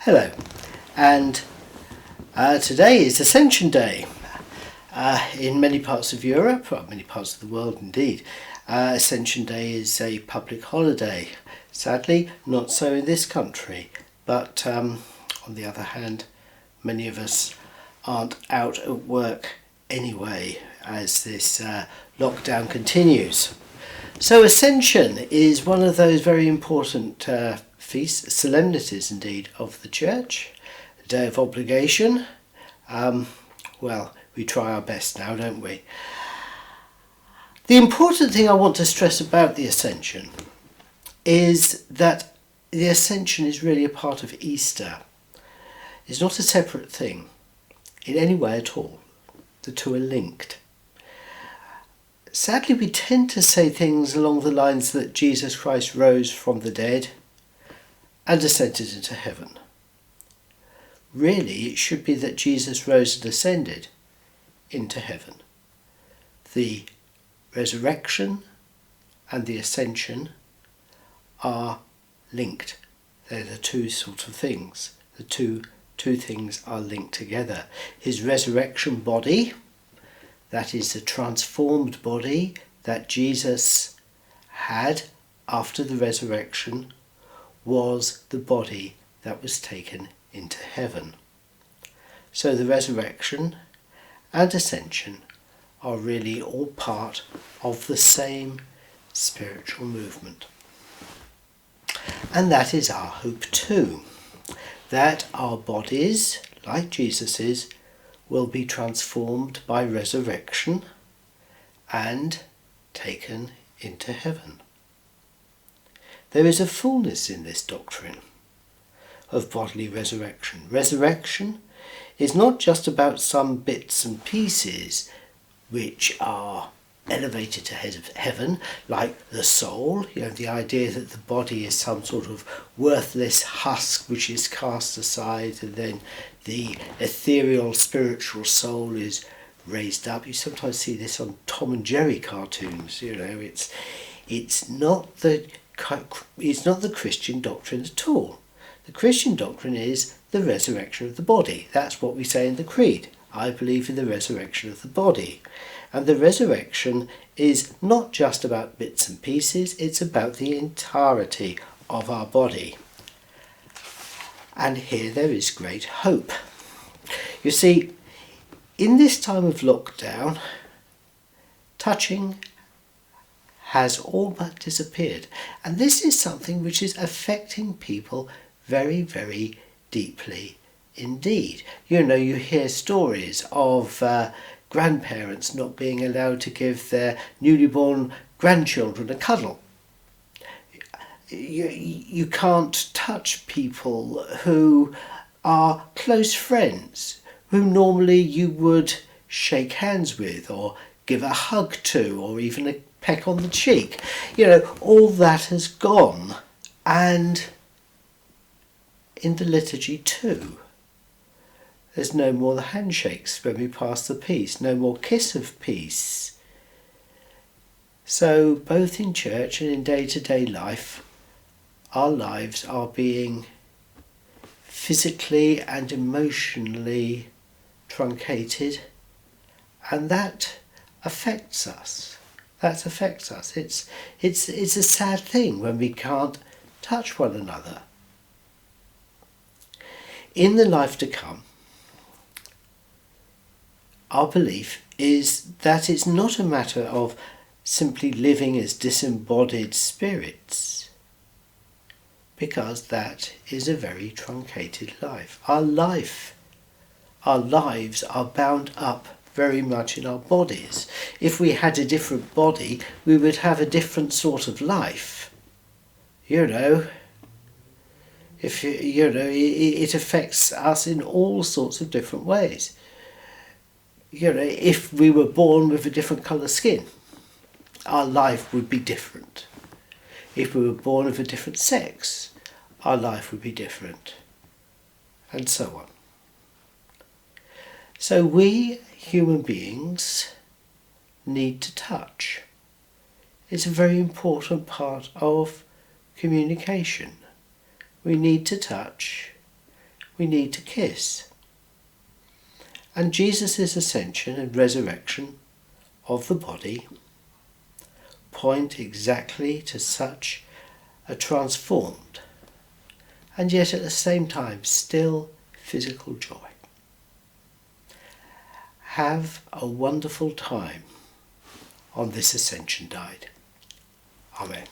Hello, and today is Ascension Day. In many parts of Europe, or many parts of the world indeed, Ascension Day is a public holiday. Sadly, not so in this country, but on the other hand, many of us aren't out at work anyway as this lockdown continues. So Ascension is one of those very important feasts, solemnities indeed, of the Church, a day of obligation. Well, we try our best now, don't we? The important thing I want to stress about the Ascension is that the Ascension is really a part of Easter. It's not a separate thing in any way at all. The two are linked. Sadly, we tend to say things along the lines that Jesus Christ rose from the dead and ascended into heaven. Really, it should be that Jesus rose and ascended into heaven. The resurrection and the ascension are linked. They're the two sort of things. The two things are linked together. His resurrection body, that is the transformed body that Jesus had after the resurrection, was the body that was taken into heaven. So the resurrection and ascension are really all part of the same spiritual movement. And that is our hope too, that our bodies, like Jesus's, will be transformed by resurrection and taken into heaven. There is a fullness in this doctrine of bodily resurrection. Resurrection is not just about some bits and pieces which are elevated to heaven, like the soul, the idea that the body is some sort of worthless husk which is cast aside, and then the ethereal spiritual soul is raised up. You sometimes see this on Tom and Jerry cartoons. It's not the Christian doctrine at all. The Christian doctrine is the resurrection of the body. That's what we say in the Creed. I believe in the resurrection of the body. And the resurrection is not just about bits and pieces, it's about the entirety of our body. And here there is great hope. You see, in this time of lockdown, touching has all but disappeared. And this is something which is affecting people very, very deeply indeed. You hear stories of grandparents not being allowed to give their newly born grandchildren a cuddle. You can't touch people who are close friends, who normally you would shake hands with or give a hug to or even a peck on the cheek. All that has gone. And in the liturgy too, there's no more the handshakes when we pass the peace, no more kiss of peace. So both in church and in day-to-day life, our lives are being physically and emotionally truncated, and that affects us. It's a sad thing when we can't touch one another. In the life to come, our belief is that it's not a matter of simply living as disembodied spirits, because that is a very truncated life. Our lives are bound up very much in our bodies. If we had a different body, we would have a different sort of life. It affects us in all sorts of different ways. If we were born with a different colour skin, our life would be different. If we were born of a different sex, our life would be different, and so on. So we human beings need to touch. It's a very important part of communication. We need to touch we need to kiss. And Jesus' ascension and resurrection of the body point exactly to such a transformed and yet at the same time still physical joy. Have a wonderful time on this Ascension Diet. Amen.